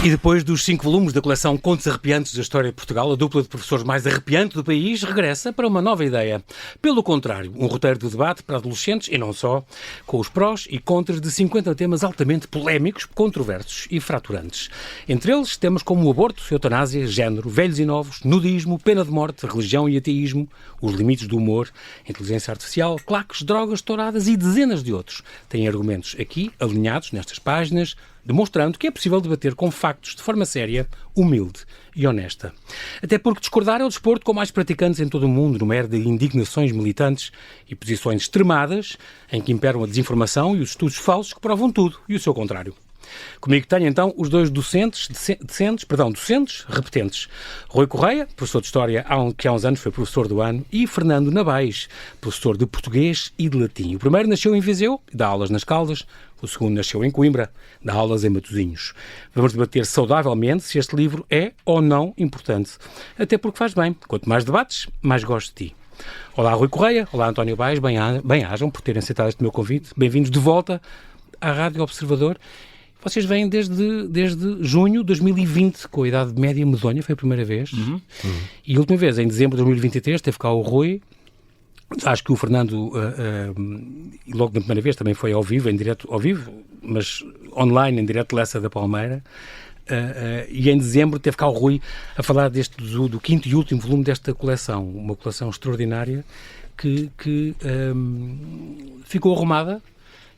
E depois dos 5 volumes da coleção Contos Arrepiantes da História de Portugal, a dupla de professores mais arrepiante do país regressa para uma nova ideia. Pelo contrário, um roteiro de debate para adolescentes, e não só, com os prós e contras de 50 temas altamente polémicos, controversos e fraturantes. Entre eles, temas como o aborto, eutanásia, género, velhos e novos, nudismo, pena de morte, religião e ateísmo, os limites do humor, inteligência artificial, claques, drogas, touradas e dezenas de outros. Têm argumentos aqui, alinhados nestas páginas, demonstrando que é possível debater com factos de forma séria, humilde e honesta. Até porque discordar é o desporto com mais praticantes em todo o mundo, numa era de indignações militantes e posições extremadas, em que imperam a desinformação e os estudos falsos que provam tudo e o seu contrário. Comigo tenho então os dois docentes repetentes. Rui Correia, professor de História, que há uns anos foi professor do ano, e Fernando Nabais, professor de Português e de Latim. O primeiro nasceu em Viseu, dá aulas nas Caldas. O segundo nasceu em Coimbra, dá aulas em Matosinhos. Vamos debater saudavelmente se este livro é ou não importante. Até porque faz bem. Quanto mais debates, mais gosto de ti. Olá, Rui Correia. Olá, António Baes. Bem-ajam por terem aceitado este meu convite. Bem-vindos de volta à Rádio Observador. Vocês vêm desde junho de 2020, com a idade média medonha, foi a primeira vez. E a última vez, em dezembro de 2023, teve cá o Rui. Acho que o Fernando, logo na primeira vez, também foi ao vivo, mas online, em direto de Lessa da Palmeira. E em dezembro teve cá o Rui a falar do quinto e último volume desta coleção. Uma coleção extraordinária que ficou arrumada.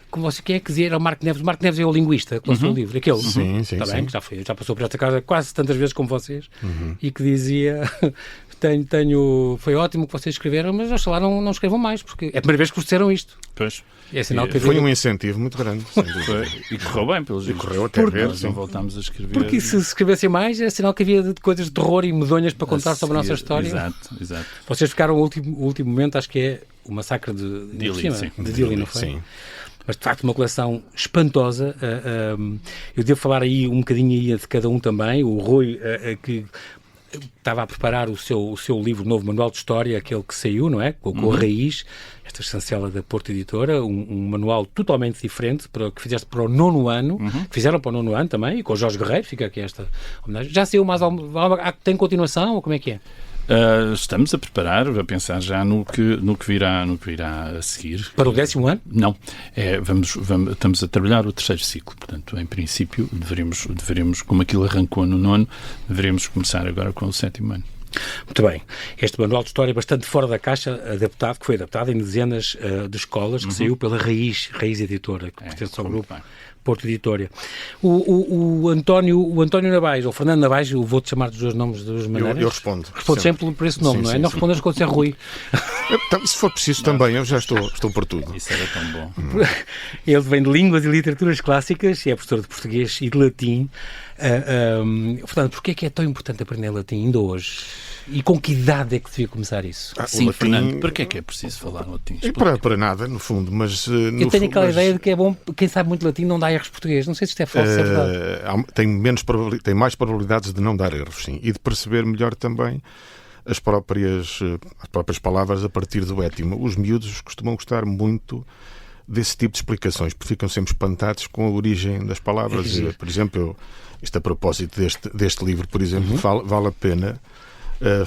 Como você quer dizer, era o Marco Neves. O Marco Neves é o linguista que lançou o livro, aquele. Sim. Bem, que já passou por esta casa quase tantas vezes como vocês, e que dizia, foi ótimo que vocês escreveram, mas oxalá não escrevam mais, porque é a primeira vez que vos disseram isto. Pois. É sinal que foi um incentivo muito grande. E correu bem, pelos vistos. Correu até ver. Nós não voltámos a escrever. Porque se escrevessem mais, é sinal que havia coisas de terror e medonhas para contar sobre a nossa história. Exato. Vocês ficaram o último momento, acho que é o massacre de Dili, não foi? Sim. Mas, de facto, uma coleção espantosa. Eu devo falar aí um bocadinho de cada um também. O Rui, que estava a preparar o seu livro novo, Manual de História, aquele que saiu, não é? Com a Raiz, esta chancela da Porto Editora, um manual totalmente diferente, que fizeste para o 9º ano, que fizeram para o 9º ano também, e com o Jorge Guerreiro, fica aqui esta homenagem. Já saiu mais tem continuação, ou como é que é? Estamos a preparar, a pensar já no que virá a seguir. Para o 10º ano? Não. Estamos a trabalhar o 3º ciclo. Portanto, em princípio, deveremos, como aquilo arrancou no 9º, deveremos começar agora com o 7º ano. Muito bem. Este manual de história é bastante fora da caixa, que foi adaptado em dezenas de escolas, que saiu pela Raiz Editora, que pertence ao grupo Porto Editora. O António Nabais, ou Fernando Nabais, eu vou-te chamar dos dois nomes das duas maneiras. Eu respondo. Respondo sempre por esse nome, não é? Sim. Não respondas quando disser Rui. Se for preciso também, eu já estou por tudo. Isso era tão bom. Ele vem de Línguas e Literaturas Clássicas e é professor de Português e de Latim. Portanto, porquê é tão importante aprender latim ainda hoje? E com que idade é que devia começar isso? Sim, latim... Fernando, porquê é preciso falar latim? Para nada, no fundo, mas... eu tenho aquela ideia de que é bom, quem sabe muito latim não dá erros português. Não sei se isto é falso, se é verdade. Tem mais probabilidades de não dar erros, sim. E de perceber melhor também as próprias palavras a partir do étimo. Os miúdos costumam gostar muito desse tipo de explicações, porque ficam sempre espantados com a origem das palavras. Por exemplo, isto a propósito deste livro, por exemplo, vale a pena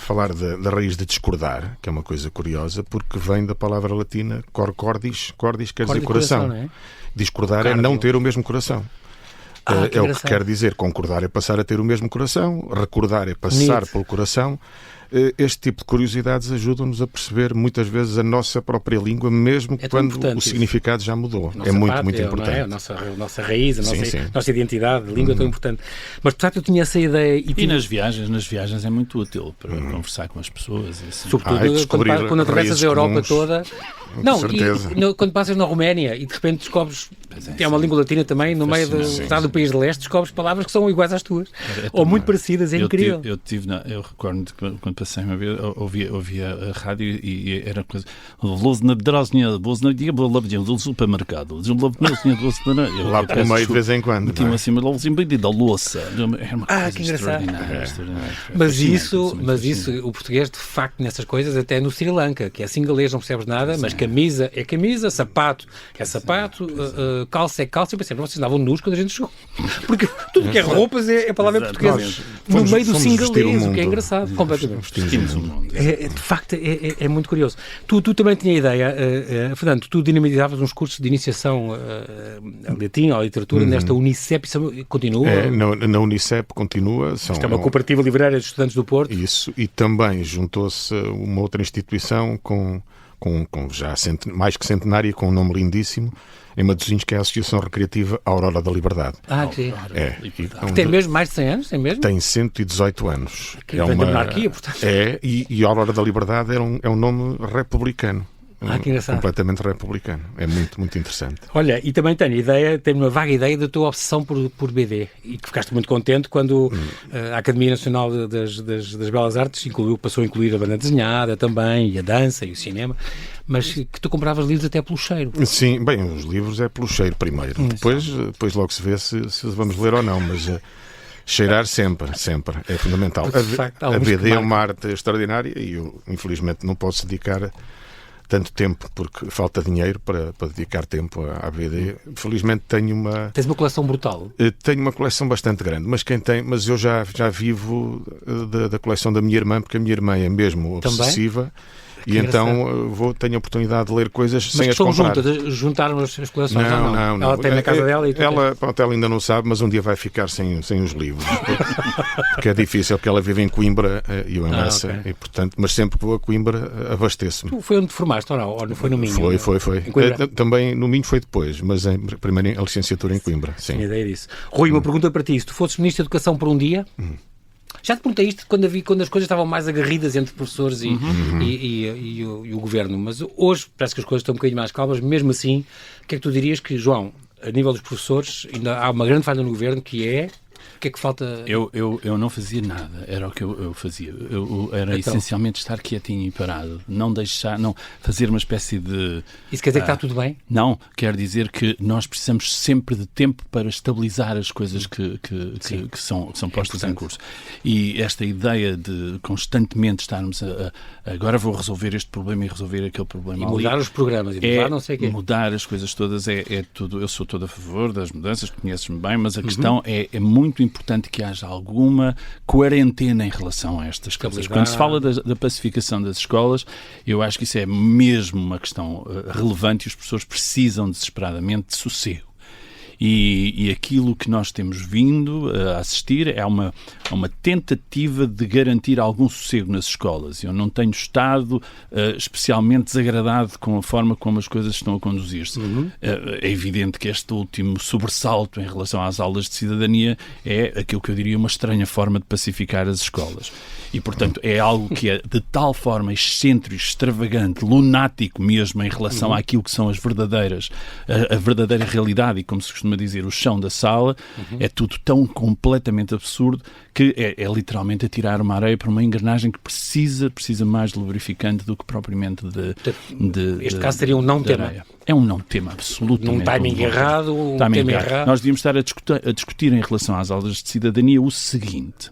falar da raiz de discordar, que é uma coisa curiosa, porque vem da palavra latina cordis quer dizer coração. Não é? Discordar é não ter o mesmo coração. É o que quer dizer. Concordar é passar a ter o mesmo coração, recordar é passar pelo coração. Este tipo de curiosidades ajudam-nos a perceber muitas vezes a nossa própria língua, mesmo quando o significado já mudou. É muito importante. É? A nossa raiz, a nossa identidade, a língua é tão importante. Mas, portanto, eu tinha essa ideia... E nas viagens é muito útil para conversar com as pessoas. Assim. Sobretudo quando atravessas a Europa toda. Não, quando passas na Roménia e de repente descobres, tem uma língua latina também, no meio do país de leste, descobres palavras que são iguais às tuas. Ou muito parecidas, é incrível. Eu recordo quando passei uma vez, ouvia a rádio e era coisa. Do supermercado. Lá pelo meio de vez em quando. Tinha assim uma da louça. Era uma coisa que engraçado. extraordinária. Mas isso, o português, de facto, nessas coisas, até no Sri Lanka, que é singalês, não percebes nada, mas camisa é camisa, sapato é sapato, calça é calça. Eu pensei, vocês andavam nus quando a gente chegou. Porque tudo que é roupas é palavra portuguesa. No meio do singalês, o que é engraçado. Completamente. De facto, é muito curioso. Tu também tinha ideia, Fernando, tu dinamitavas uns cursos de iniciação a latim, à literatura, nesta Unicep, isso continua? Na Unicep continua. Isto é uma cooperativa livreira de estudantes do Porto. Isso, e também juntou-se uma outra instituição com já mais que centenária, com um nome lindíssimo, em Matosinhos, que é a Associação Recreativa Aurora da Liberdade. Sim. Que tem mesmo mais de 100 anos? Tem 118 anos. Que vem da monarquia, portanto. E Aurora da Liberdade é um nome republicano. Que engraçado. Completamente republicano. É muito, muito interessante. Olha, e também tenho uma vaga ideia da tua obsessão por BD, e que ficaste muito contente quando a Academia Nacional das Belas Artes passou a incluir a banda desenhada também, e a dança e o cinema, mas que tu compravas livros até pelo cheiro. Sim, bem, os livros é pelo cheiro primeiro. Depois logo se vê se vamos ler ou não, mas... cheirar sempre, é fundamental. A BD é uma arte extraordinária e eu, infelizmente, não posso dedicar tanto tempo porque falta dinheiro para dedicar tempo à BD. Felizmente Tens uma coleção brutal? Tenho uma coleção bastante grande, mas eu já vivo da coleção da minha irmã, porque a minha irmã é mesmo obsessiva. E então tenho a oportunidade de ler coisas sem as comprar. Juntas, juntaram as coleções? Não. Ela tem na casa dela e ela ainda não sabe, mas um dia vai ficar sem os livros. Porque é difícil, porque ela vive em Coimbra e eu em Lessa, e portanto, mas sempre que vou a Coimbra abasteço-me. Foi onde te formaste ou não? Ou não foi no Minho? Foi. Também no Minho foi depois, mas primeiro a licenciatura em Coimbra. Sim. Tinha ideia disso. Rui, uma pergunta para ti. Se tu fosses Ministro da Educação por um dia... Já te perguntei isto quando as coisas estavam mais agarridas entre professores e o governo, mas hoje parece que as coisas estão um bocadinho mais calmas. Mesmo assim, o que é que tu dirias que, João, a nível dos professores, ainda há uma grande falha no governo, que é... O que é que falta? Eu não fazia nada, era o que eu fazia. Era essencialmente estar quietinho e parado, não fazer uma espécie de... Isso quer dizer que está tudo bem? Não, quer dizer que nós precisamos sempre de tempo para estabilizar as coisas que são postas em curso. E esta ideia de constantemente estarmos agora vou resolver este problema e resolver aquele problema. E mudar os programas, e mudar não sei o quê. Mudar as coisas todas é tudo. Eu sou todo a favor das mudanças, conheces-me bem, mas a questão é muito importante que haja alguma quarentena em relação a estas coisas. Quando se fala da pacificação das escolas, eu acho que isso é mesmo uma questão relevante e os professores precisam desesperadamente de sossego. E aquilo que nós temos vindo a assistir é uma tentativa de garantir algum sossego nas escolas. Eu não tenho estado especialmente desagradado com a forma como as coisas estão a conduzir-se. É evidente que este último sobressalto em relação às aulas de cidadania é aquilo que eu diria uma estranha forma de pacificar as escolas. E, portanto, é algo que é de tal forma excêntrico, extravagante, lunático mesmo em relação àquilo que são a verdadeira realidade e, como se costuma dizer, o chão da sala. É tudo tão completamente absurdo que é literalmente atirar uma areia para uma engrenagem que precisa mais de lubrificante do que propriamente de este caso seria um não-tema. Areia. É um não-tema, absolutamente. Num timing errado, tema errado. Nós devíamos estar a discutir em relação às aulas de cidadania o seguinte...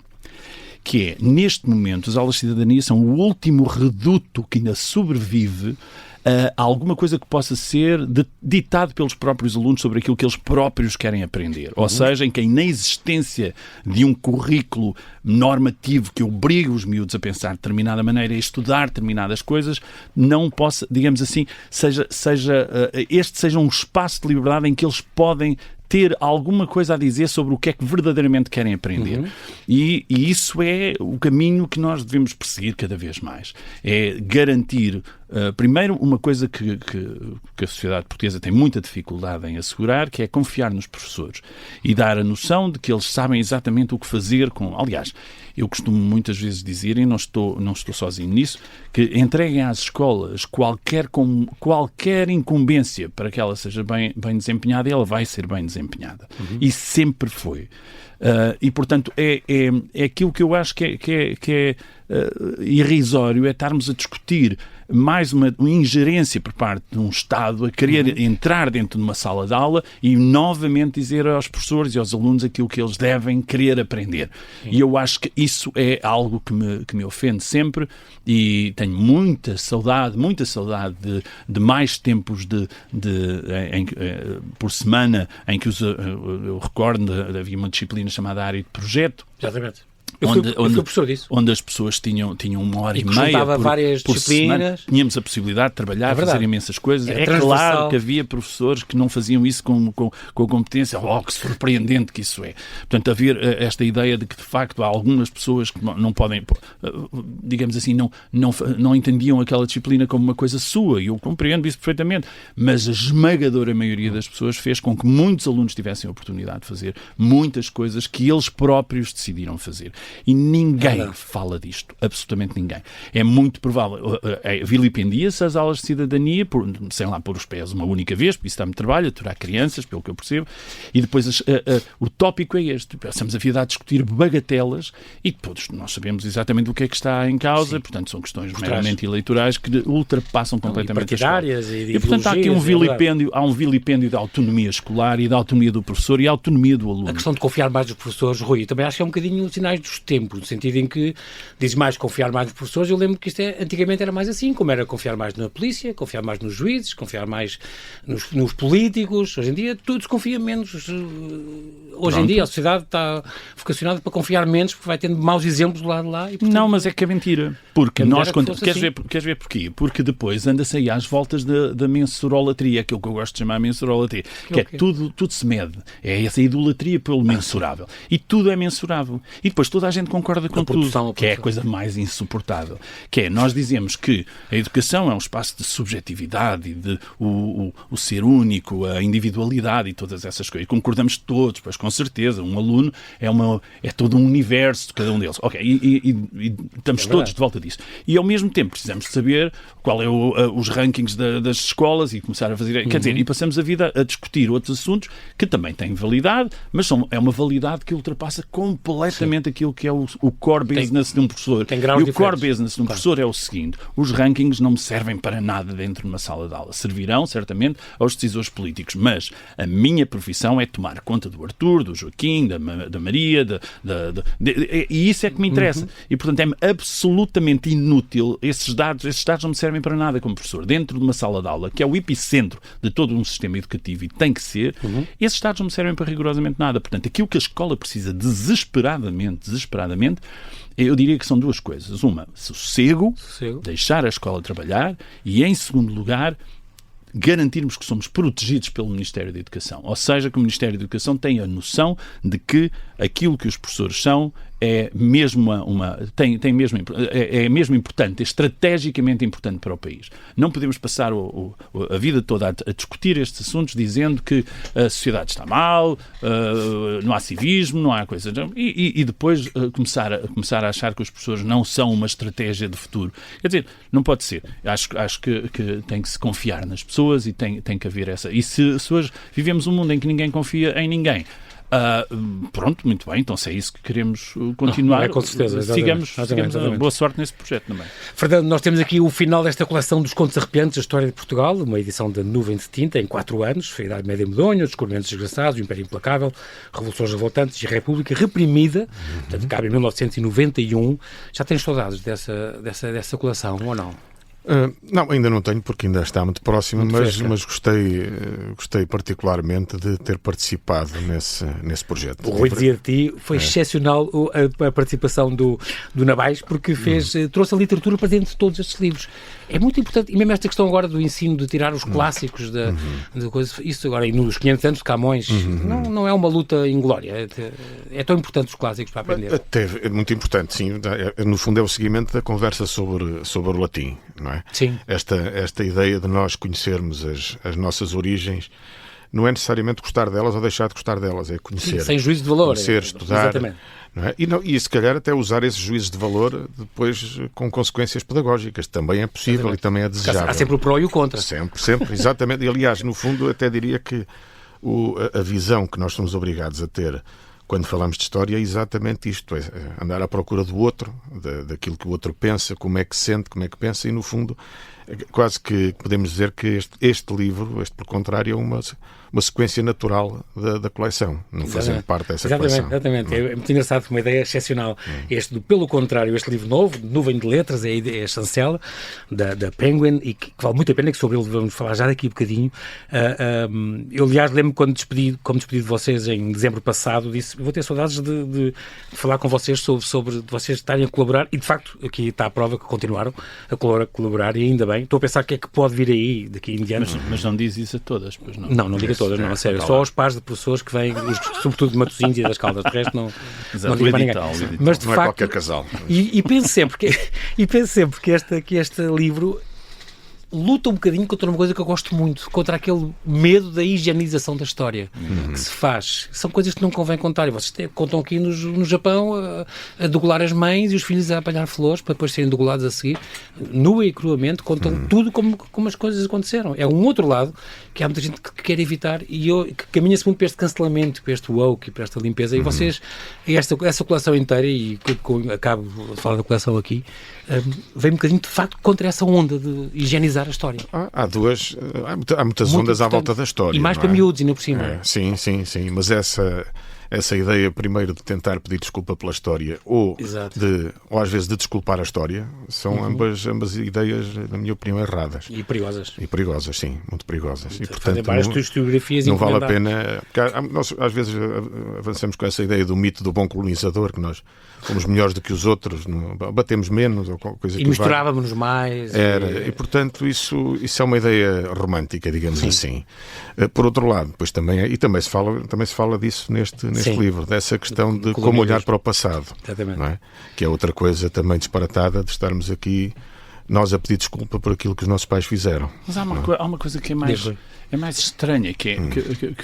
que é, neste momento, as aulas de cidadania são o último reduto que ainda sobrevive a alguma coisa que possa ser ditado pelos próprios alunos sobre aquilo que eles próprios querem aprender. Ou seja, em que a inexistência de um currículo normativo que obriga os miúdos a pensar de determinada maneira, a estudar determinadas coisas, não possa, digamos assim, este seja um espaço de liberdade em que eles podem ter alguma coisa a dizer sobre o que é que verdadeiramente querem aprender. E isso é o caminho que nós devemos perseguir cada vez mais. É garantir, primeiro, uma coisa que a sociedade portuguesa tem muita dificuldade em assegurar, que é confiar nos professores e dar a noção de que eles sabem exatamente o que fazer com... Aliás, eu costumo muitas vezes dizer, e não estou sozinho nisso, que entreguem às escolas qualquer incumbência para que ela seja bem desempenhada, e ela vai ser bem desempenhada. E sempre foi. E, portanto, é aquilo que eu acho que é irrisório, é estarmos a discutir mais uma ingerência por parte de um Estado a querer entrar dentro de uma sala de aula e novamente dizer aos professores e aos alunos aquilo que eles devem querer aprender. E eu acho que isso é algo que me ofende sempre, e tenho muita saudade de mais tempos por semana em que eu recordo havia uma disciplina chamada área de projeto. Exatamente. Eu fui professor disso. Onde as pessoas tinham 1h30 várias por disciplinas. semana. Tínhamos a possibilidade de trabalhar, fazer imensas coisas. É claro que havia professores que não faziam isso com competência. Que surpreendente que isso é. Portanto, haver esta ideia de que, de facto, há algumas pessoas que não podem, digamos assim, não entendiam aquela disciplina como uma coisa sua. E eu compreendo isso perfeitamente. Mas a esmagadora maioria das pessoas fez com que muitos alunos tivessem a oportunidade de fazer muitas coisas que eles próprios decidiram fazer. E ninguém fala disto, absolutamente ninguém. É muito provável, vilipendia-se as aulas de cidadania, sem lá pôr os pés uma única vez, porque isso dá-me trabalho, aturar crianças, pelo que eu percebo, e depois o tópico é este. Passamos a vida a discutir bagatelas e todos nós sabemos exatamente o que é que está em causa. Portanto, são questões meramente eleitorais que ultrapassam completamente as partidárias e portanto, há aqui um vilipêndio da autonomia escolar e da autonomia do professor e da autonomia do aluno. A questão de confiar mais nos professores, Rui, também acho que é um bocadinho sinais dos tempos, no sentido em que dizes mais confiar mais nos professores. Eu lembro que isto antigamente era mais assim, como era confiar mais na polícia, confiar mais nos juízes, confiar mais nos políticos. Hoje em dia tudo se confia menos. Hoje em dia a sociedade está vocacionada para confiar menos, porque vai tendo maus exemplos do lado de lá. E, portanto, não, mas é que é mentira. Porque queres ver porquê? Porque depois anda-se aí às voltas da mensurolatria, aquilo que eu gosto de chamar mensurolatria, que é tudo se mede. É essa idolatria pelo mensurável. E tudo é mensurável. E depois toda a gente concorda com tudo, que é a coisa mais insuportável. Que é, nós dizemos que a educação é um espaço de subjetividade, de o ser único, a individualidade e todas essas coisas. Concordamos todos, pois com certeza, um aluno é todo um universo de cada um deles. Ok, e estamos todos de volta disso. E ao mesmo tempo precisamos de saber qual é os rankings das escolas e começar a fazer... Quer dizer, e passamos a vida a discutir outros assuntos que também têm validade, mas é uma validade que ultrapassa completamente aquilo que é o core business de um professor. E o core business de um professor é o seguinte: os rankings não me servem para nada dentro de uma sala de aula. Servirão, certamente, aos decisores políticos, mas a minha profissão é tomar conta do Arthur, do Joaquim, da Maria, e isso é que me interessa. E, portanto, é-me absolutamente inútil. Esses dados não me servem para nada como professor. Dentro de uma sala de aula, que é o epicentro de todo um sistema educativo e tem que ser, esses dados não me servem para rigorosamente nada. Portanto, aquilo que a escola precisa desesperadamente, eu diria que são duas coisas. Uma, sossego, deixar a escola trabalhar, e, em segundo lugar, garantirmos que somos protegidos pelo Ministério da Educação. Ou seja, que o Ministério da Educação tenha a noção de que aquilo que os professores são é mesmo mesmo importante, é estrategicamente importante para o país. Não podemos passar a vida toda a discutir estes assuntos dizendo que a sociedade está mal, não há civismo, não há coisa... E depois começar a achar que os professores não são uma estratégia de futuro. Quer dizer, não pode ser. Acho que tem que se confiar nas pessoas e tem que haver essa... E se hoje vivemos um mundo em que ninguém confia em ninguém, pronto, muito bem, então se é isso que queremos continuar, com certeza, sigamos boa sorte nesse projeto também. Fernando, nós temos aqui o final desta coleção dos Contos Arrepiantes da História de Portugal, uma edição da Nuvem de Tinta, em 4 anos, foi a Idade Média Medonha, os descobrimentos desgraçados, o Império Implacável, Revoluções Revoltantes e a República Reprimida, portanto, cabe em 1991. Já tens saudades dessa coleção, ou não? Não, ainda não tenho, porque ainda está muito próxima, mas gostei particularmente de ter participado nesse projeto. O Rui dizia de ti, foi excepcional a participação do Nabais, porque trouxe a literatura para dentro de todos estes livros. É muito importante, e mesmo esta questão agora do ensino, de tirar os clássicos de coisas, isso agora, e nos 500 anos de Camões, não é uma luta inglória, é tão importante os clássicos para aprender. É muito importante, sim. No fundo é o seguimento da conversa sobre o latim, não é? Sim. Esta ideia de nós conhecermos as nossas origens não é necessariamente gostar delas ou deixar de gostar delas, é conhecer. Sim, sem juízo de valor. Conhecer, estudar. Exatamente. Não é? E se calhar até usar esses juízos de valor depois com consequências pedagógicas. Também é possível. Exatamente. E também é desejável. Há sempre o pró e o contra. Sempre, exatamente. E aliás, no fundo, até diria que a visão que nós somos obrigados a ter quando falamos de história, é exatamente isto, é andar à procura do outro, daquilo que o outro pensa, como é que sente, como é que pensa, e no fundo quase que podemos dizer que este livro, por contrário, é uma sequência natural da coleção, não fazendo parte dessa coleção. Exatamente. É muito engraçado, uma ideia excepcional. Pelo contrário, este livro novo, Nuvem de Letras, é a chancela da Penguin, e que vale muito a pena, que sobre ele vamos falar já daqui a bocadinho. Eu, aliás, lembro-me como despedi de vocês em dezembro passado, disse, vou ter saudades de falar com vocês sobre vocês estarem a colaborar, e de facto, aqui está a prova que continuaram a colaborar, e ainda bem. Estou a pensar o que é que pode vir aí daqui em diante. Mas não diz isso a todas, pois não? Não digo a todas, não, a sério. Só aos pares de professores que vêm, sobretudo de Matosinhos e das Caldas. De resto, não digo para ninguém. Mas, de não facto, é qualquer casal. E penso sempre que este livro luta um bocadinho contra uma coisa que eu gosto muito, contra aquele medo da higienização da história que se faz. São coisas que não convém contar. E vocês contam aqui no Japão a degolar as mães e os filhos a apanhar flores para depois serem degolados a seguir. Nua e cruamente contam tudo como as coisas aconteceram. É um outro lado que há muita gente que quer evitar, e que caminha-se muito para este cancelamento, para este woke e para esta limpeza. E vocês, essa coleção inteira, e acabo de falar da coleção aqui, vem um bocadinho de facto contra essa onda de higienizar a história. Há muitas ondas à volta da história. E mais para miúdos, ainda por cima. Sim, mas essa ideia, primeiro, de tentar pedir desculpa pela história, ou às vezes de desculpar a história, são ambas ideias, na minha opinião, erradas. E perigosas. E perigosas, sim, muito perigosas. E, portanto, várias historiografias não vale a pena. Nós, às vezes, avançamos com essa ideia do mito do bom colonizador, que nós fomos melhores do que os outros, batemos menos, ou coisa que misturávamos mais. E, portanto, isso é uma ideia romântica, digamos assim. Por outro lado, pois também se fala disso neste livro, dessa questão de como olhar para o passado. Exatamente. Não é? Que é outra coisa também disparatada, de estarmos aqui nós a pedir desculpa por aquilo que os nossos pais fizeram. Mas há uma coisa que é mais estranha, que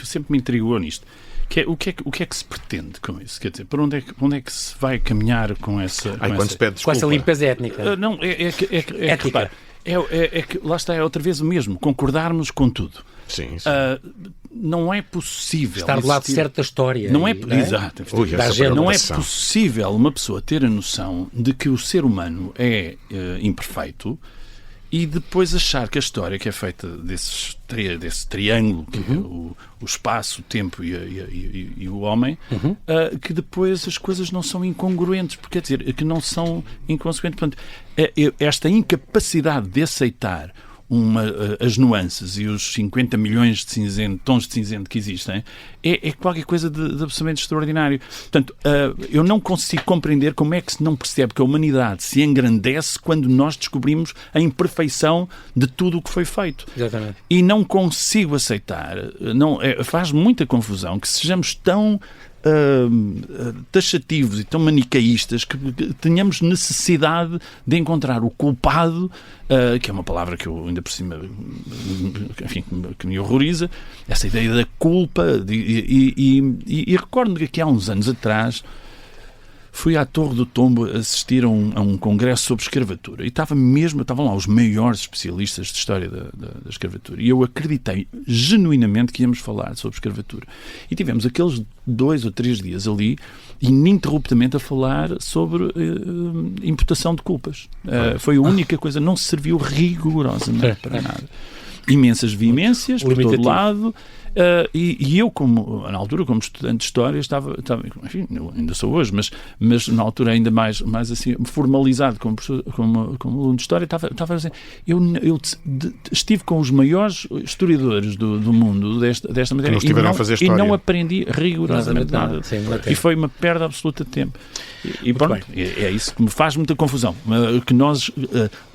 sempre me intrigou nisto. Que é, o que é que se pretende com isso? Quer dizer, para onde é que se vai caminhar com essa... Quando se pede desculpa. Com essa limpeza étnica. Não, ética. É que lá está, é outra vez o mesmo, concordarmos com tudo. Sim. Não é possível estar do lado certo da história. Não é, exato. Não é possível uma pessoa ter a noção de que o ser humano é imperfeito e depois achar que a história, que é feita desse triângulo, que é o espaço, o tempo e o homem, que depois as coisas não são incongruentes, porque quer dizer, que não são inconsequentes. Portanto, esta incapacidade de aceitar as nuances e os 50 milhões de tons de cinzento que existem é qualquer coisa de absolutamente extraordinário. Portanto, eu não consigo compreender como é que se não percebe que a humanidade se engrandece quando nós descobrimos a imperfeição de tudo o que foi feito. Exatamente. E não consigo aceitar, faz muita confusão que sejamos tão taxativos e tão manicaístas que tenhamos necessidade de encontrar o culpado, que é uma palavra que eu ainda por cima, enfim, que me horroriza, essa ideia da culpa. E recordo-me que aqui há uns anos atrás fui à Torre do Tombo assistir a um congresso sobre escravatura e estavam lá os maiores especialistas de história da escravatura, e eu acreditei genuinamente que íamos falar sobre escravatura, e tivemos aqueles 2 ou 3 dias ali ininterruptamente a falar sobre imputação de culpas. Foi a única coisa, não se serviu rigorosamente para nada. Imensas veemências por todo lado. E eu, na altura, como estudante de História, estava enfim, eu ainda sou hoje, mas na altura ainda mais assim, formalizado como aluno de História, estava a dizer, eu estive com os maiores historiadores do mundo desta matéria e não aprendi rigorosamente nada. E foi uma perda absoluta de tempo. E pronto, é isso que me faz muita confusão, que nós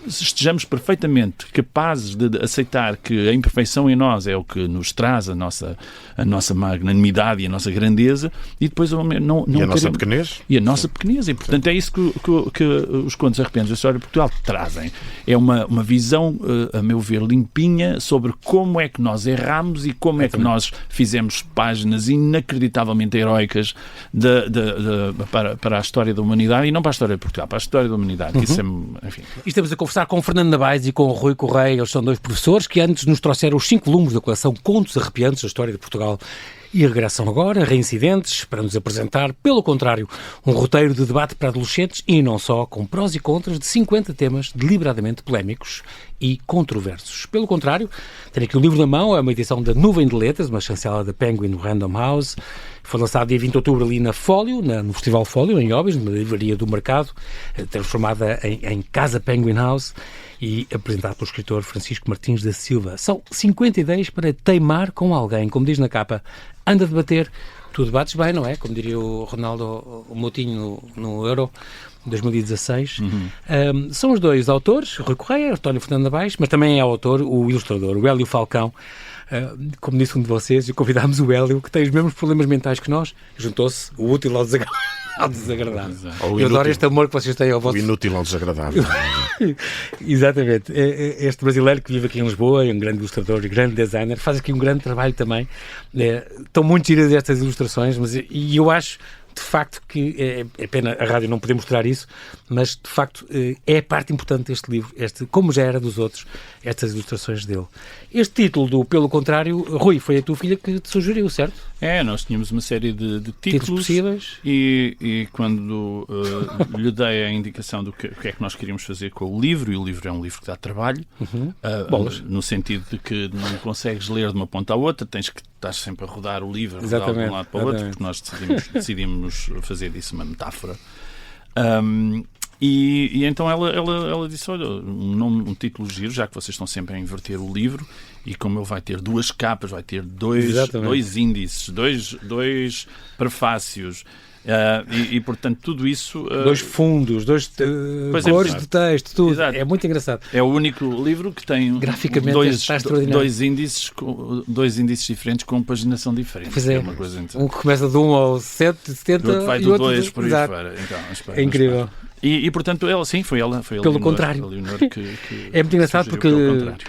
estejamos perfeitamente capazes de aceitar que a imperfeição em nós é o que nos traz a nossa magnanimidade e a nossa grandeza, e depois não e a nossa pequenez. E a nossa pequenez. E, portanto, é isso que os Contos Arrependidos da História de Portugal trazem. É uma visão, a meu ver, limpinha sobre como é que nós erramos e como é que nós fizemos páginas inacreditavelmente heroicas para a história da humanidade, e não para a história de Portugal, para a história da humanidade. Isso é, enfim. E estamos a conversar com o Fernando Nabais e com o Rui Correia. Eles são 2 professores que antes nos trouxeram os 5 volumes da coleção Contos Arrepiantes da História de Portugal. E regressam agora, reincidentes, para nos apresentar, pelo contrário, um roteiro de debate para adolescentes e não só, com prós e contras de 50 temas deliberadamente polémicos e controversos. Pelo contrário, tem aqui o livro na mão, é uma edição da Nuvem de Letras, uma chancela da Penguin Random House. Foi lançado dia 20 de outubro ali na Fólio, no Festival Fólio, em Óbidos, numa livraria do mercado, transformada em Casa Penguin House e apresentado pelo escritor Francisco Martins da Silva. São 50 ideias para teimar com alguém, como diz na capa, anda a debater, tu debates bem, não é? Como diria o Ronaldo Moutinho no Euro 2016. São os dois autores, Rui Correia, António Fernando Nabais, mas também é autor, o ilustrador, o Hélio Falcão. Como disse um de vocês, e convidámos o Hélio, que tem os mesmos problemas mentais que nós, juntou-se o útil ao desagradável. Eu adoro este amor que vocês têm ao vosso... O inútil ao desagradável. Exatamente. Este brasileiro que vive aqui em Lisboa, é um grande ilustrador e grande designer, faz aqui um grande trabalho também. Estão muito giras estas ilustrações, e eu acho, de facto, que é pena a rádio não poder mostrar isso, mas, de facto, é parte importante deste livro, como já era dos outros, estas ilustrações dele. Este título do Pelo Contrário, Rui, foi a tua filha que te sugeriu, certo? Nós tínhamos uma série de títulos possíveis. E quando lhe dei a indicação do que é que nós queríamos fazer com o livro, e o livro é um livro que dá trabalho, no sentido de que não consegues ler de uma ponta à outra, tens que estar sempre a rodar o livro, a rodar de um lado para o outro, porque nós decidimos fazer disso uma metáfora. E então ela disse, olha, um título giro, já que vocês estão sempre a inverter o livro, e como ele vai ter duas capas, vai ter dois índices, dois prefácios, e portanto tudo isso... dois fundos, cores de texto, tudo. Exato. É muito engraçado. É o único livro que tem graficamente dois índices diferentes com paginação diferente. Pois é. Uma coisa um que começa do 1 ao 70 vai e do outro 2 por aí fora. Então, é incrível. E portanto, ela sim, foi ela pelo contrário. É muito engraçado porque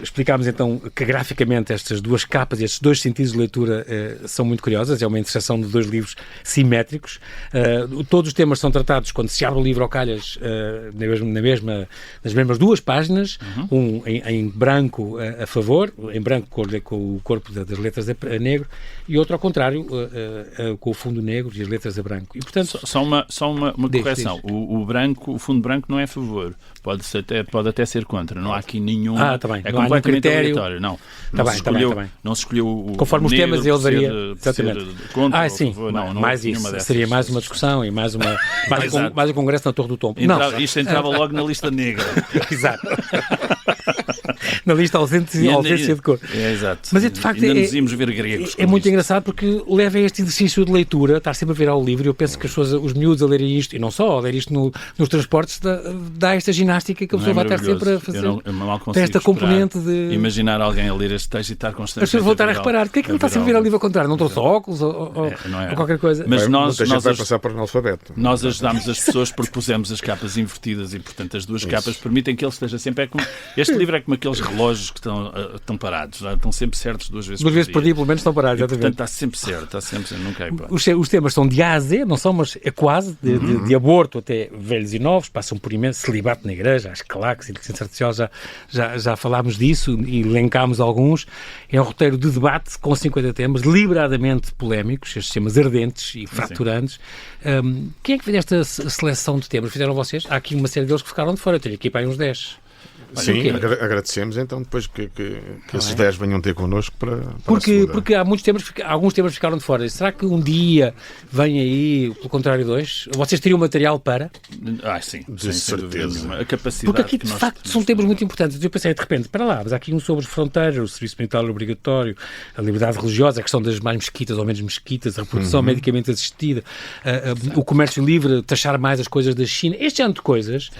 explicámos então que graficamente estas duas capas e estes dois sentidos de leitura são muito curiosas. É uma interseção de dois livros simétricos. Todos os temas são tratados quando se abre o livro ao calhas nas mesmas duas páginas, um em branco a favor, em branco com o corpo das letras a negro, e outro ao contrário, com o fundo negro e as letras a branco. E, portanto, só uma correção. O branco, o fundo branco não é a favor, pode até ser contra, não há aqui nenhum, tá bem. É não completamente aleatório, não se escolheu o conforme os temas ele varia, exatamente. Contra ou sim, favor, não mais isso, seria mais uma discussão e mais um congresso na Torre do Tombo. Isto entrava logo na lista negra. Exato. Na lista ausência de cor. Exato. Mas de facto ainda nos íamos ver gregos. É muito engraçado porque leva a este exercício de leitura, estar sempre a virar o livro, e eu penso que os miúdos a lerem isto, e não só, a ler isto nos transportes, dá esta ginástica que a pessoa vai estar sempre a fazer. Tem esta componente de... Imaginar alguém a ler este texto e estar constantemente... As pessoas vão estar a reparar, porque é que ele está sempre a virar o livro ao contrário? Não trouxe óculos ou qualquer coisa? Mas nós vai passar para o analfabeto. Nós ajudámos as pessoas porque pusemos as capas invertidas, e portanto as duas capas permitem que ele esteja sempre... Este livro é como aqueles relógios que estão parados, estão sempre certos duas vezes por dia, pelo menos estão parados. Portanto está sempre certo, nunca é igual. Os temas são de A a Z, não são, mas é quase, de aborto até velhos e novos, passam por imenso celibato na igreja, as claques, inteligência artificial, já falámos disso e elencámos alguns. É um roteiro de debate com 50 temas, deliberadamente polémicos, estes temas ardentes e fraturantes. Quem é que fez esta seleção de temas? Fizeram vocês? Há aqui uma série deles que ficaram de fora, eu tenho aqui para aí uns 10. Sim, agradecemos então depois que esses 10 venham ter connosco para porque há alguns temas ficaram de fora. Será que um dia vem aí, pelo contrário, 2? Vocês teriam material para? Sim, de certeza. A capacidade. Porque aqui, de facto, são temas muito importantes. Eu pensei, de repente, para lá, mas há aqui um sobre fronteiras, o serviço militar obrigatório, a liberdade religiosa, a questão das mais mesquitas ou menos mesquitas, a reprodução medicamente assistida, o comércio livre, taxar mais as coisas da China. Este género de coisas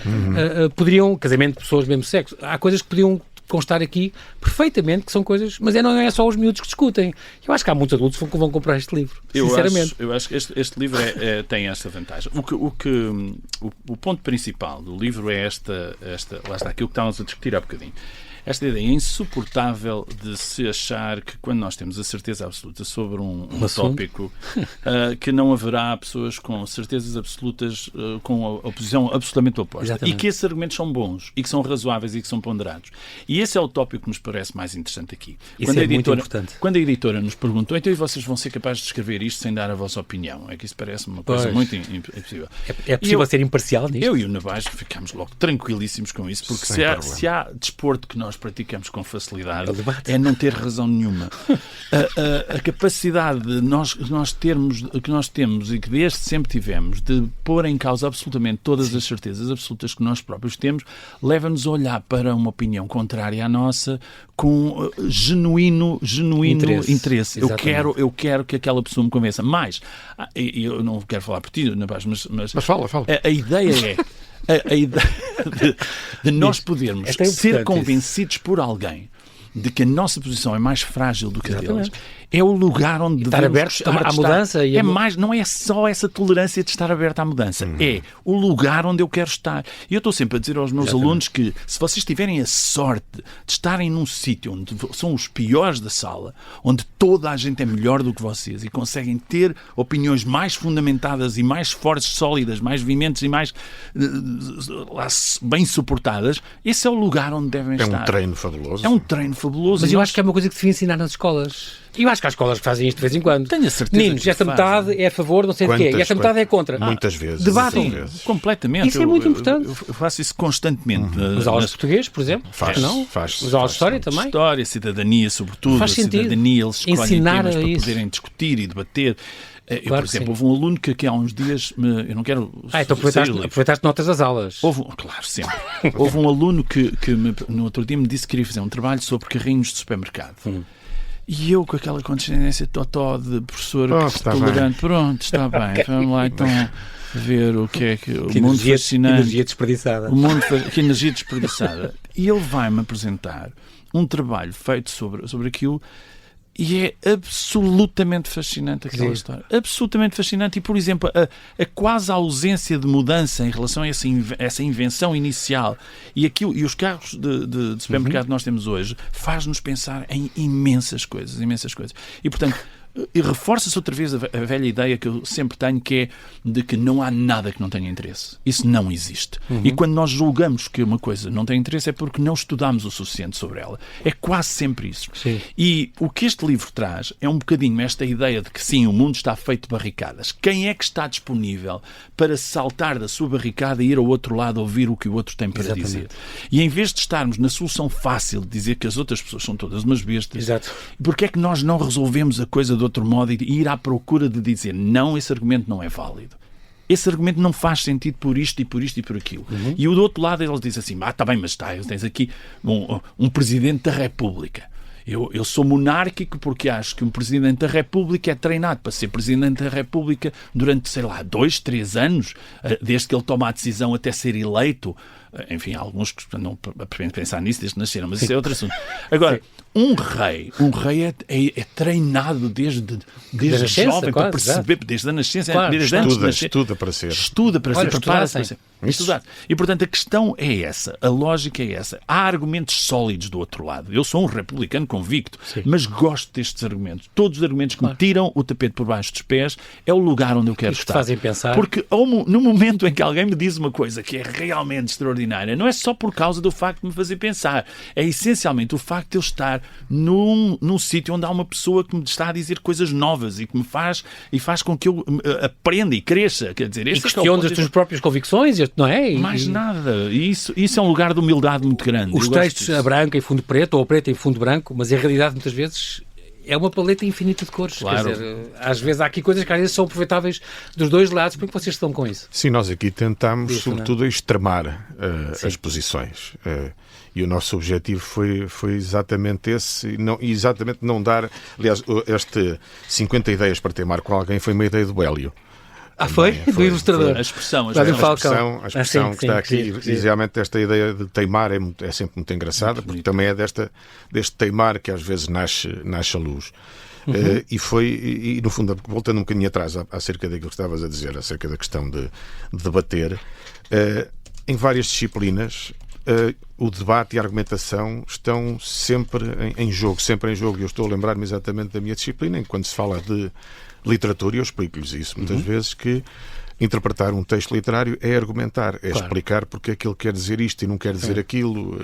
poderiam, casamento de pessoas do mesmo sexo, há coisas que podiam constar aqui perfeitamente, que são coisas, mas não é só os miúdos que discutem. Eu acho que há muitos adultos que vão comprar este livro, sinceramente. Eu acho que este livro tem esta vantagem. O ponto principal do livro é lá está, aquilo que estávamos a discutir há bocadinho. esta ideia insuportável de se achar que quando nós temos a certeza absoluta sobre um tópico, que não haverá pessoas com certezas absolutas com a oposição absolutamente oposta. Exatamente. E que esses argumentos são bons e que são razoáveis e que são ponderados. E esse é o tópico que nos parece mais interessante aqui. Isso é muito importante. Quando a editora nos perguntou, então e vocês vão ser capazes de escrever isto sem dar a vossa opinião? É que isso parece uma coisa muito impossível. É possível ser imparcial nisto? Eu e o Navais ficámos logo tranquilíssimos com isso, porque se há desporto que nós praticamos com facilidade, é não ter razão nenhuma. A capacidade que nós temos e que desde sempre tivemos de pôr em causa absolutamente todas as certezas absolutas que nós próprios temos, leva-nos a olhar para uma opinião contrária à nossa com genuíno interesse. Eu quero que aquela pessoa me convença. Mas, eu não quero falar por ti, Navais, mas fala. A ideia é a ideia de nós podermos ser convencidos por alguém de que a nossa posição é mais frágil do que a deles, é o lugar onde estar abertos à mudança. Não é só essa tolerância de estar aberto à mudança, é o lugar onde eu quero estar. E eu estou sempre a dizer aos meus alunos que se vocês tiverem a sorte de estarem num sítio onde são os piores da sala, onde toda a gente é melhor do que vocês e conseguem ter opiniões mais fundamentadas e mais fortes, sólidas, mais viventes e mais bem suportadas, esse é o lugar onde devem estar. É um treino fabuloso. É um treino fabuloso. Mas eu acho que é uma coisa que se devia ensinar nas escolas. E eu acho que há escolas que fazem isto de vez em quando. Tenho a certeza. Meninos, esta metade é a favor, não sei de quê, e esta metade é contra. Muitas vezes. Debatem. Completamente. Isso é muito importante. Eu faço isso constantemente. Nas aulas de português, por exemplo. Faz. Nas aulas de história também. História, cidadania, sobretudo. Faz sentido. Cidadania, eles escolhem Ensinar temas para isso. poderem discutir e debater. Claro por exemplo, sim. houve um aluno que há uns dias, eu não quero... Então aproveitaste notas das aulas. Claro, sempre. Houve um aluno que no outro dia me disse que queria fazer um trabalho sobre carrinhos de supermercado. E eu, com aquela condescendência totó de professor tolerante, pronto, está bem, vamos lá então ver o que é que o mundo fascinante. Que energia desperdiçada. Que energia desperdiçada. E ele vai-me apresentar um trabalho feito sobre aquilo. E é absolutamente fascinante aquela história. Absolutamente fascinante. E, por exemplo, a quase ausência de mudança em relação a essa invenção inicial e os carros de supermercado que nós temos hoje faz-nos pensar em imensas coisas. E, portanto, e reforça-se outra vez a velha ideia que eu sempre tenho, que é de que não há nada que não tenha interesse. Isso não existe. E quando nós julgamos que uma coisa não tem interesse é porque não estudamos o suficiente sobre ela. É quase sempre isso. Sim. E o que este livro traz é um bocadinho esta ideia de que sim, o mundo está feito de barricadas. Quem é que está disponível para saltar da sua barricada e ir ao outro lado ouvir o que o outro tem para dizer? E em vez de estarmos na solução fácil de dizer que as outras pessoas são todas umas bestas, porque é que nós não resolvemos a coisa de outro modo e ir à procura de dizer não, esse argumento não é válido. Esse argumento não faz sentido por isto e por isto e por aquilo. E o do outro lado ele diz assim, está bem, mas tens aqui um Presidente da República. Eu sou monárquico porque acho que um Presidente da República é treinado para ser Presidente da República durante, 2, 3 anos, desde que ele toma a decisão até ser eleito. Enfim, há alguns que não pensar nisso desde que nasceram, mas isso é outro assunto. Agora, um rei é treinado desde jovem para perceber, desde a nascença, desde antes de nascer. Estuda para ser. Prepara-se para ser. Estudar. E, portanto, a questão é essa, a lógica é essa. Há argumentos sólidos do outro lado. Eu sou um republicano convicto, mas gosto destes argumentos. Todos os argumentos que me tiram o tapete por baixo dos pés é o lugar onde eu quero estar. Fazem pensar. Porque no momento em que alguém me diz uma coisa que é realmente extraordinária, não é só por causa do facto de me fazer pensar, é essencialmente o facto de eu estar num sítio onde há uma pessoa que me está a dizer coisas novas e que me faz com que eu aprenda e cresça. Quer dizer, e questiones as tuas próprias convicções, não é? Mais nada. E isso é um lugar de humildade muito grande. Os textos a branco em fundo preto ou a preto em fundo branco, mas em realidade muitas vezes é uma paleta infinita de cores. Claro. Quer dizer, às vezes há aqui coisas que às vezes são aproveitáveis dos dois lados. Como é que vocês estão com isso? Sim, nós aqui tentamos, sobretudo, extremar as posições. E o nosso objetivo foi exatamente esse, exatamente não dar... Aliás, este 50 ideias para teimar com alguém foi uma ideia do Hélio. Foi? Do ilustrador. A expressão que está aqui. E realmente esta ideia de teimar é sempre muito engraçada, porque também é deste teimar que às vezes nasce a luz. E no fundo, voltando um bocadinho atrás acerca daquilo que estavas a dizer, acerca da questão de debater, em várias disciplinas o debate e a argumentação estão sempre em jogo, E eu estou a lembrar-me exatamente da minha disciplina, enquanto se fala de literatura, eu explico-lhes isso muitas vezes, que interpretar um texto literário é argumentar, explicar porque é que ele quer dizer isto e não quer dizer aquilo,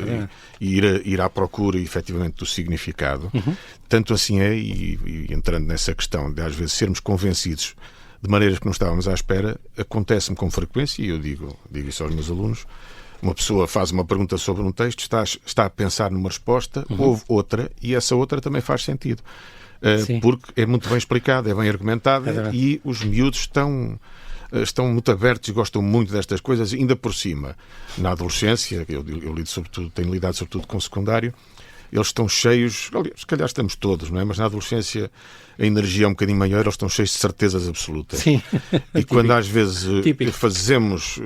e ir à procura, efetivamente, do significado. Tanto assim é, e entrando nessa questão de às vezes sermos convencidos de maneiras que não estávamos à espera, acontece-me com frequência, e eu digo isso aos meus alunos. Uma pessoa faz uma pergunta sobre um texto, está a pensar numa resposta, houve outra, e essa outra também faz sentido. Porque é muito bem explicada, é bem argumentada, e os miúdos estão muito abertos e gostam muito destas coisas, ainda por cima. Na adolescência, eu tenho lidado sobretudo com o secundário, eles estão cheios, aliás, se calhar estamos todos, não é? Mas na adolescência a energia é um bocadinho maior, eles estão cheios de certezas absolutas. Sim. E quando às vezes fazemos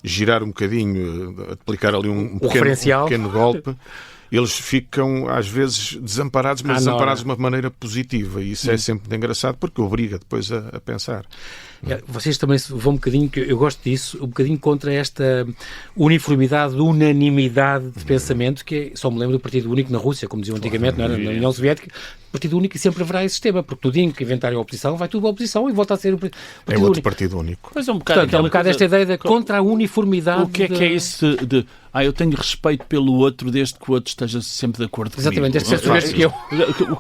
girar um bocadinho, aplicar ali um pequeno golpe, eles ficam às vezes desamparados, mas desamparados de uma maneira positiva, e isso é sempre muito engraçado porque obriga depois a pensar. Vocês também vão um bocadinho, que eu gosto disso, um bocadinho contra esta uniformidade, unanimidade de pensamento, que só me lembro do Partido Único na Rússia, como diziam antigamente, não era? Na União Soviética, Partido Único, e sempre haverá esse sistema, porque no dia em que inventarem a oposição, vai tudo a oposição e volta a ser o Partido Único. Único. Partido Único. Mas é um bocado, Portanto, é um bocado esta ideia de contra a uniformidade. O que é isso de eu tenho respeito pelo outro desde que o outro esteja sempre de acordo comigo? Exatamente, este é que eu. O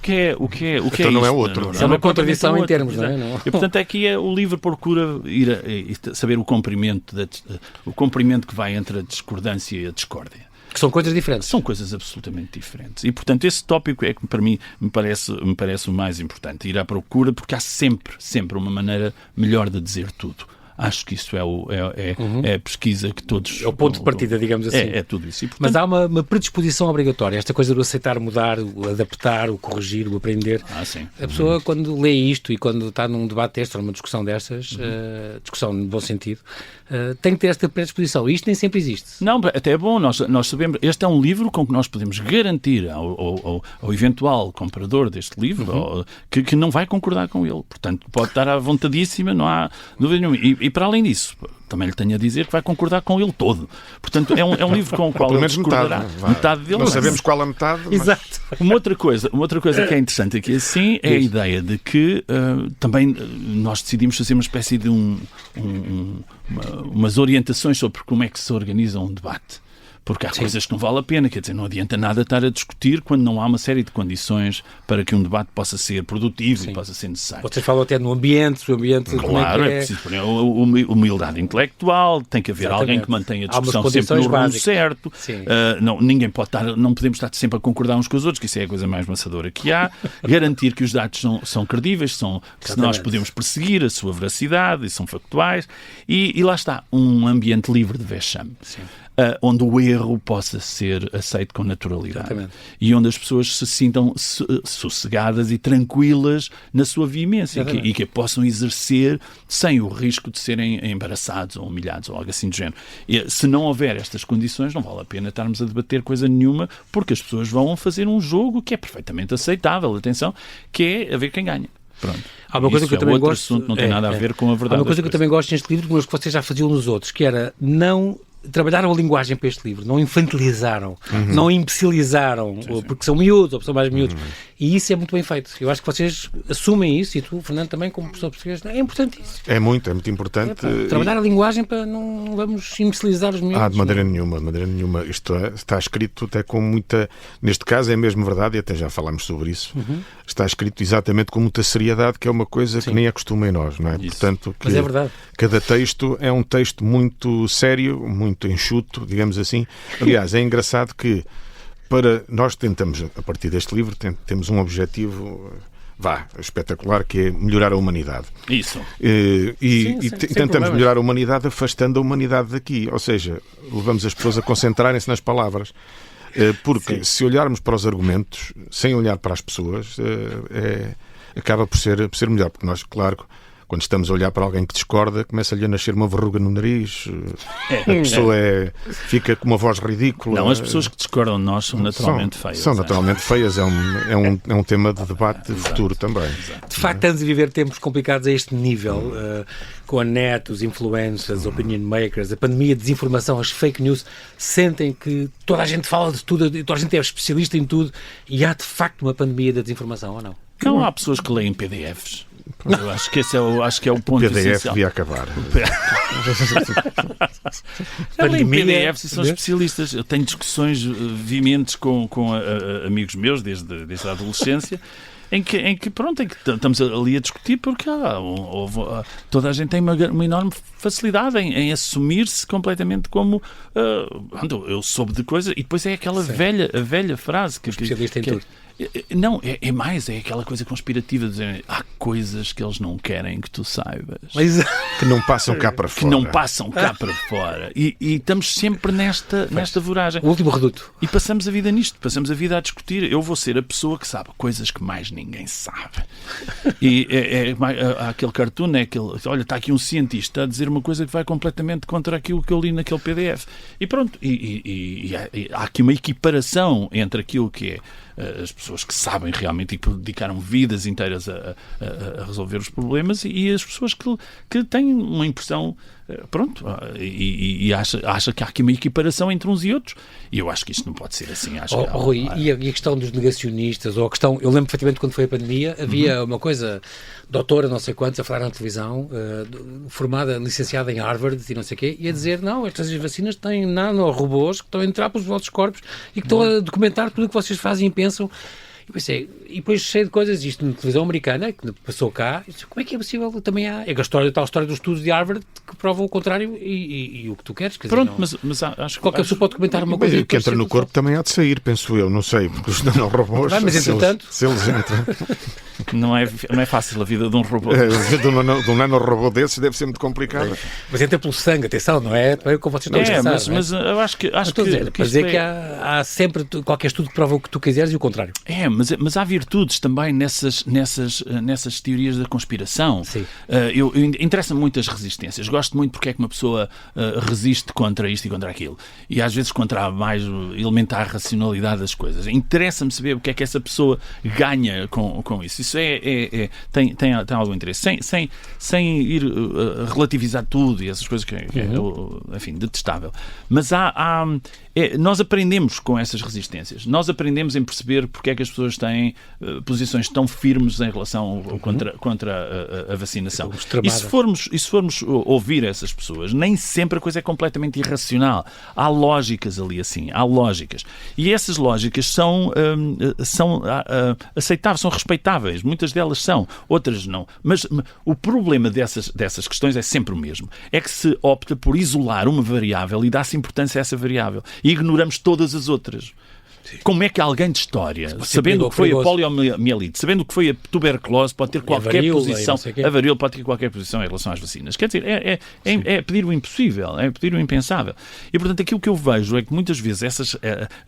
que é então não isto? é outro. É uma contradição em termos, não é? E portanto aqui o livro procura saber o comprimento que vai entre a discordância e a discórdia. Que são coisas diferentes. São coisas absolutamente diferentes. E, portanto, esse tópico é que, para mim, me parece o mais importante. Ir à procura, porque há sempre uma maneira melhor de dizer tudo. Acho que isso é a pesquisa que todos... É o ponto de partida, digamos assim. É tudo isso. E, portanto, mas há uma predisposição obrigatória. Esta coisa do aceitar mudar, o adaptar, o corrigir, o aprender. Sim. A pessoa, quando lê isto e quando está num debate deste ou numa discussão destas, discussão no bom sentido, tem que ter esta predisposição. E isto nem sempre existe. Não, até é bom. Nós sabemos... Este é um livro com que nós podemos garantir ao eventual comprador deste livro que não vai concordar com ele. Portanto, pode estar à vontadíssima, não há dúvida nenhuma. E para além disso, também lhe tenho a dizer que vai concordar com ele todo. Portanto, é um livro com o qual ele discordará. Metade dele. Não sabemos qual a metade. Mas... Exato. Uma outra coisa que é interessante aqui assim é a ideia de que também nós decidimos fazer uma espécie de umas orientações sobre como é que se organiza um debate. Porque há coisas que não vale a pena, quer dizer, não adianta nada estar a discutir quando não há uma série de condições para que um debate possa ser produtivo e possa ser necessário. Vocês falam até no ambiente, Claro, é preciso ter humildade intelectual, tem que haver alguém que mantenha a discussão sempre no rumo certo. Ninguém pode não podemos estar sempre a concordar uns com os outros, que isso é a coisa mais maçadora que há. Garantir que os dados são credíveis, que nós podemos perseguir a sua veracidade e são factuais. E lá está, um ambiente livre de vexame. Onde o erro possa ser aceito com naturalidade. Exatamente. E onde as pessoas se sintam sossegadas e tranquilas na sua veemência e que a possam exercer sem o risco de serem embaraçados ou humilhados ou algo assim do género. E, se não houver estas condições, não vale a pena estarmos a debater coisa nenhuma, porque as pessoas vão fazer um jogo que é perfeitamente aceitável, atenção, que é a ver quem ganha. Pronto. Há uma coisa que eu também gosto, assunto, não tem nada a ver com a verdade. Há uma coisa que eu também gosto neste livro, mas que vocês já faziam nos outros, que era não trabalharam a linguagem para este livro, não infantilizaram, não imbecilizaram, porque são miúdos ou são mais miúdos. E isso é muito bem feito. Eu acho que vocês assumem isso, e tu, Fernando, também como professor de português, é importante isso. É muito importante. Trabalhar a linguagem para não vamos imbecilizar os miúdos. De maneira nenhuma. Isto está escrito até com muita... Neste caso é mesmo verdade, e até já falámos sobre isso. Está escrito exatamente com muita seriedade, que é uma coisa que nem é costume em nós, não é? Portanto, mas é verdade. Cada texto é um texto muito sério, muito enxuto, digamos assim. Aliás, é engraçado que nós tentamos, a partir deste livro, temos um objetivo espetacular, que é melhorar a humanidade. Isso. E tentamos melhorar a humanidade afastando a humanidade daqui. Ou seja, levamos as pessoas a concentrarem-se nas palavras. Porque se olharmos para os argumentos, sem olhar para as pessoas, acaba por ser melhor. Porque nós, claro, Quando estamos a olhar para alguém que discorda, começa-lhe a nascer uma verruga no nariz, a pessoa fica com uma voz ridícula. Não, as pessoas que discordam de nós são naturalmente feias. São naturalmente feias, é um tema de debate futuro também. De facto, estamos a viver tempos complicados a este nível, com a net, os influencers, opinion makers, a pandemia, a desinformação, as fake news, sentem que toda a gente fala de tudo, toda a gente é especialista em tudo, e há de facto uma pandemia da desinformação, ou não? Não, há pessoas que leem PDFs. Eu acho que esse é o ponto PDF essencial. devia acabar. Leem PDFs e são especialistas. Eu tenho discussões viventes com amigos meus desde a adolescência, em que estamos ali a discutir porque toda a gente tem uma enorme facilidade em assumir-se completamente como eu soube de coisas, e depois é aquela velha frase que especialista em tudo. Não, é mais, é aquela coisa conspirativa de dizer, há coisas que eles não querem que tu saibas. Mas... Que não passam cá para fora. Que não passam cá para fora. E estamos sempre nesta voragem. O último reduto. E passamos a vida nisto, passamos a vida a discutir. Eu vou ser a pessoa que sabe coisas que mais ninguém sabe. E há aquele cartoon, olha, está aqui um cientista a dizer uma coisa que vai completamente contra aquilo que eu li naquele PDF. E pronto, e há aqui uma equiparação entre aquilo que é as pessoas que sabem realmente e que dedicaram vidas inteiras a resolver os problemas e as pessoas que têm uma impressão, e acha que há aqui uma equiparação entre uns e outros. E eu acho que isto não pode ser assim. Rui, e a questão dos negacionistas, ou a questão, eu lembro perfeitamente quando foi a pandemia, havia uma coisa, doutora não sei quantos, a falar na televisão, formada, licenciada em Harvard e não sei o quê, e a dizer, não, estas vacinas têm nanorobôs que estão a entrar pelos vossos corpos e que estão a documentar tudo o que vocês fazem e pensam. E pensei, e depois cheio de coisas, isto na televisão americana, que passou cá, como é que é possível? Também há. É a tal história dos estudos de Harvard que provam o contrário e o que tu queres. Quer Pronto, dizer, mas acho que qualquer pessoa pode comentar uma coisa. O que entra no corpo também há de sair, penso eu, não sei, porque os nanorobôs, mas entretanto... se eles entram... Não é fácil a vida de um robô. De um nanorobô desses deve ser muito complicado. Mas entra pelo sangue, atenção, não é? É como vocês estão a pensar. Mas eu acho que que há sempre qualquer estudo que prova o que tu quiseres e o contrário. Mas há virtudes também nessas teorias da conspiração. Sim. Interessa-me muito as resistências. Gosto muito porque é que uma pessoa resiste contra isto e contra aquilo. E às vezes contra a mais elementar racionalidade das coisas. Interessa-me saber o que é que essa pessoa ganha com isso. Isso tem algum interesse. Sem ir relativizar tudo e essas coisas que é, enfim, detestável. Mas nós aprendemos com essas resistências. Nós aprendemos em perceber porque é que as pessoas têm posições tão firmes em relação contra a vacinação. E se formos ouvir essas pessoas, nem sempre a coisa é completamente irracional. Há lógicas ali assim, há lógicas. E essas lógicas são aceitáveis, são respeitáveis. Muitas delas são, outras não. Mas o problema dessas questões é sempre o mesmo. É que se opta por isolar uma variável e dá-se importância a essa variável. E ignoramos todas as outras. Sim. Como é que alguém de história, sabendo o que foi a poliomielite, sabendo o que foi a tuberculose, pode ter qualquer posição, a varíola pode ter qualquer posição em relação às vacinas? Quer dizer, é pedir o impossível, é pedir o impensável. E, portanto, aquilo que eu vejo é que muitas vezes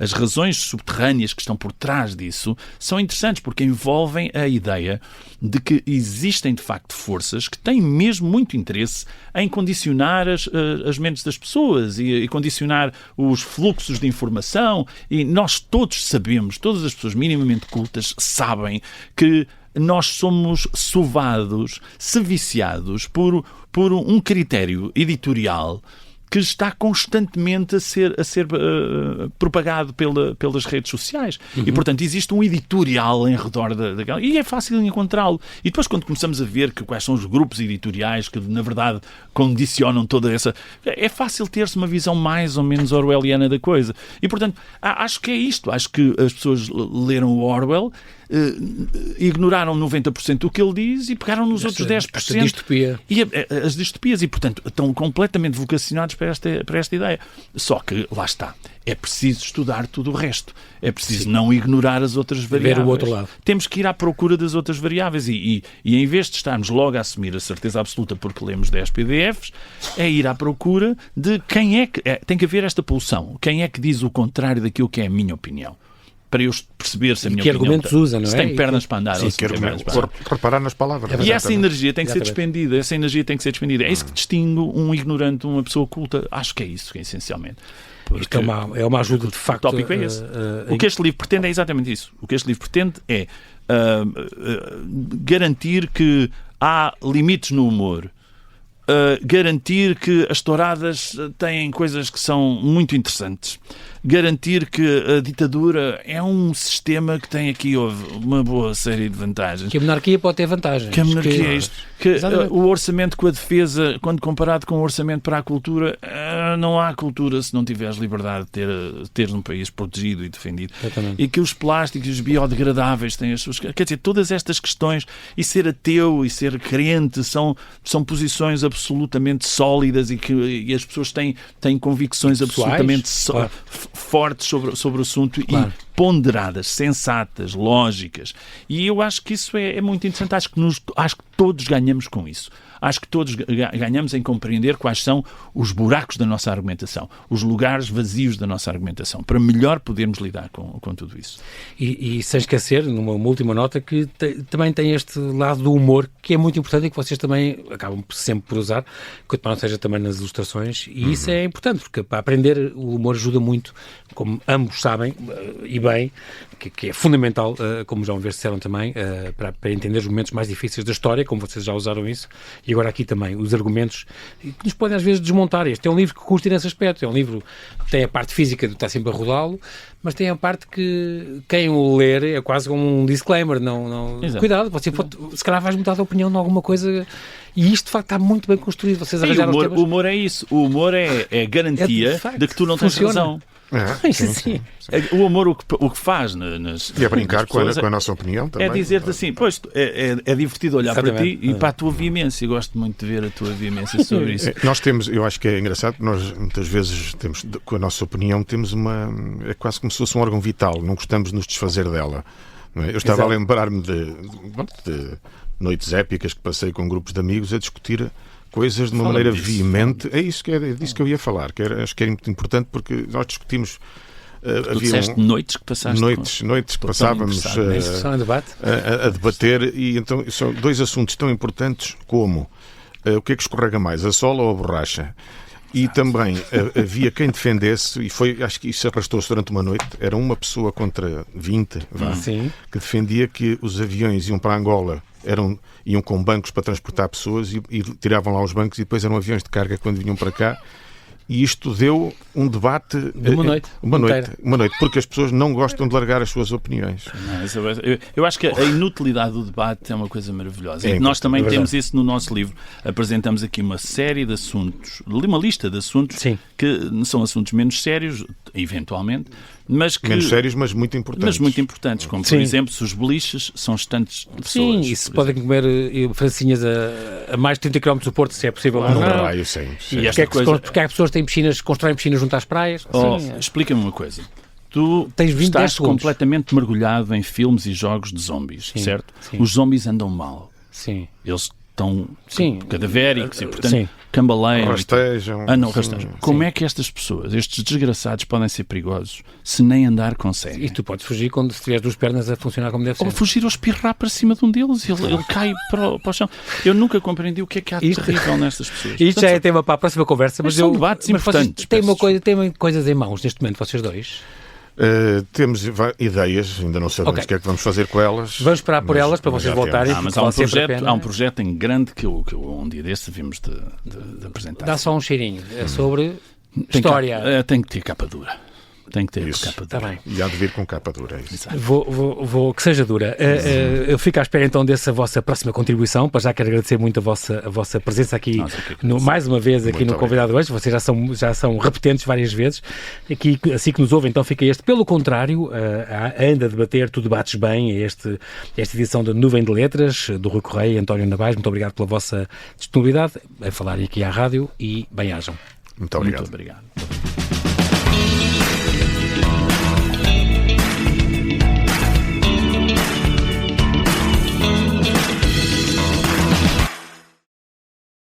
as razões subterrâneas que estão por trás disso são interessantes, porque envolvem a ideia de que existem, de facto, forças que têm mesmo muito interesse em condicionar as mentes das pessoas e condicionar os fluxos de informação. E nós todos sabemos, todas as pessoas minimamente cultas sabem que nós somos sovados, seviciados por um critério editorial que está constantemente a ser propagado pelas redes sociais. E, portanto, existe um editorial em redor daquela... E é fácil encontrá-lo. E depois, quando começamos a ver quais são os grupos editoriais que, na verdade, condicionam toda essa... É fácil ter-se uma visão mais ou menos orwelliana da coisa. E, portanto, acho que é isto. Acho que as pessoas leram o Orwell, ignoraram 90% do que ele diz e pegaram nos outros 10%. Distopia. E as distopias. E, portanto, estão completamente vocacionados para esta ideia. Só que, lá está, é preciso estudar tudo o resto. É preciso não ignorar as outras variáveis. Ver o outro lado. Temos que ir à procura das outras variáveis e em vez de estarmos logo a assumir a certeza absoluta porque lemos 10 PDFs, é ir à procura de quem é que... tem que haver esta pulsão. Quem é que diz o contrário daquilo que é a minha opinião? para eu perceber se a minha que opinião argumentos usa, não é? se tem pernas para andar ou se Que não tem pernas para andar. reparar nas palavras. E essa exatamente. energia tem que ser Exatamente. despendida. É isso que distingue um ignorante de uma pessoa culta. Acho que é isso, essencialmente. Isto é uma ajuda, de facto. O tópico é esse. O que este livro pretende é exatamente isso. O que este livro pretende é garantir que há limites no humor, garantir que as touradas têm coisas que são muito interessantes, garantir que a ditadura é um sistema que tem aqui uma boa série de vantagens. Que a monarquia pode ter vantagens. Que a monarquia é isto. Que Exatamente. o orçamento com a defesa, quando comparado com o orçamento para a cultura, não há cultura se não tiveres liberdade de ter um país protegido e defendido. Exatamente. E que os plásticos, os biodegradáveis têm as suas... Quer dizer, todas estas questões, e ser ateu e ser crente, são posições absolutamente sólidas e as pessoas têm convicções Pessoais, absolutamente claro. fortes sobre o assunto Claro. e ponderadas, sensatas, lógicas. E eu acho que isso é muito interessante. Acho que todos ganhamos com isso. Acho que todos ganhamos em compreender quais são os buracos da nossa argumentação, os lugares vazios da nossa argumentação, para melhor podermos lidar com tudo isso. E sem esquecer, numa última nota, que também tem este lado do humor, que é muito importante e que vocês também acabam sempre por usar, quanto mais não seja também nas ilustrações, e isso é importante, porque para aprender o humor ajuda muito, como ambos sabem, e bem, que é fundamental, como já uma vez disseram também, para entender os momentos mais difíceis da história, como vocês já usaram isso, e agora aqui também, os argumentos que nos podem às vezes desmontar. Este é um livro que custa nesse aspecto, é um livro que tem a parte física de estar sempre a rodá-lo, mas tem a parte que quem o ler é quase como um disclaimer, não cuidado, você pode, se calhar vais mudar de opinião em alguma coisa, e isto de facto está muito bem construído. Vocês arranjaram os temas. O humor é isso. O humor é garantia de facto, de que tu não tens funciona. razão. Sim. O humor o que faz nas E a brincar nas com a pessoas nossa opinião também. é dizer-te assim, pois, é divertido olhar para Exatamente. ti e para a tua veemência. Eu gosto muito de ver a tua veemência sobre isso. Nós temos, eu acho que é engraçado, nós muitas vezes temos, com a nossa opinião, temos é quase como se fosse um órgão vital, não gostamos de nos desfazer dela. Não é? Eu estava Exato. a lembrar-me de noites épicas que passei com grupos de amigos a discutir coisas de uma Fala-me maneira disso. veemente. É isso que é disso que eu ia falar, acho que é muito importante, porque nós discutimos. Tu disseste noites que passaste noites que passávamos interessado nisso. Só em debate. a debater, e então são dois assuntos tão importantes como o que é que escorrega mais, a sola ou a borracha? E também havia quem defendesse, e acho que isso arrastou-se durante uma noite, era uma pessoa contra 20, Sim. que defendia que os aviões iam para Angola, iam com bancos para transportar pessoas e tiravam lá os bancos, e depois eram aviões de carga quando vinham para cá. E isto deu um debate... De uma noite. Uma Inteira. noite, porque as pessoas não gostam de largar as suas opiniões. Eu acho que a inutilidade do debate é uma coisa maravilhosa. É E nós também importante. temos isso no nosso livro. Apresentamos aqui uma série de assuntos, uma lista de assuntos Sim. que são assuntos menos sérios, eventualmente, mas que... Menos sérios, mas muito importantes. Mas muito importantes, como por Sim. exemplo, se os beliches são estantes de pessoas. Sim, e se podem comer francinhas a mais de 30 km do Porto, se é possível. Não ou dá não. lá, eu sei. E Porque esta é que coisa... porque há pessoas que têm piscinas, constroem piscinas junto às praias. Sim. Explica-me uma coisa. Tu Tens 20 estás segundos. completamente mergulhado em filmes e jogos de zombies, Sim, certo? sim. Os zombies andam mal. Sim. Eles estão Sim. cadavéricos e, portanto, Sim. cambaleiam. Rastejam. Não, Sim. rastejam. Como é que estas pessoas, estes desgraçados, podem ser perigosos se nem andar conseguem? E tu podes fugir quando se tiveres duas pernas a funcionar como deve ser. Ou fugir ou espirrar para cima de um deles, ele cai para o chão. Eu nunca compreendi o que é há de Isto- terrível nestas pessoas. Isto já é tema para a próxima conversa, mas são debates mas vocês importantes, têm peço têm coisas em mãos neste momento, vocês dois. Temos ideias, ainda não sabemos Ok. o que é que vamos fazer com elas. Vamos esperar por mas- elas para mas vocês já voltarem. temos. Mas Vale sempre a pena. há um projeto em grande que eu um dia desse devemos de apresentar. Dá só um cheirinho. É sobre Tem história. tem que ter capa dura. Tem que ter Isso. capa Está dura. bem. E há de vir com capa dura. É isso. Vou que seja dura. Eu fico à espera então dessa vossa próxima contribuição. Para já quero agradecer muito a vossa presença aqui, Nós é que agradecemos. mais uma vez aqui Muito no Convidado hoje. Vocês já são repetentes várias vezes. Aqui, assim que nos ouvem, então fica este. Pelo contrário, anda a debater, tu debates bem, esta edição da Nuvem de Letras, do Rui Correia e António Navais. Muito obrigado pela vossa disponibilidade a falarem aqui à rádio e bem-ajam. Muito obrigado. Muito obrigado.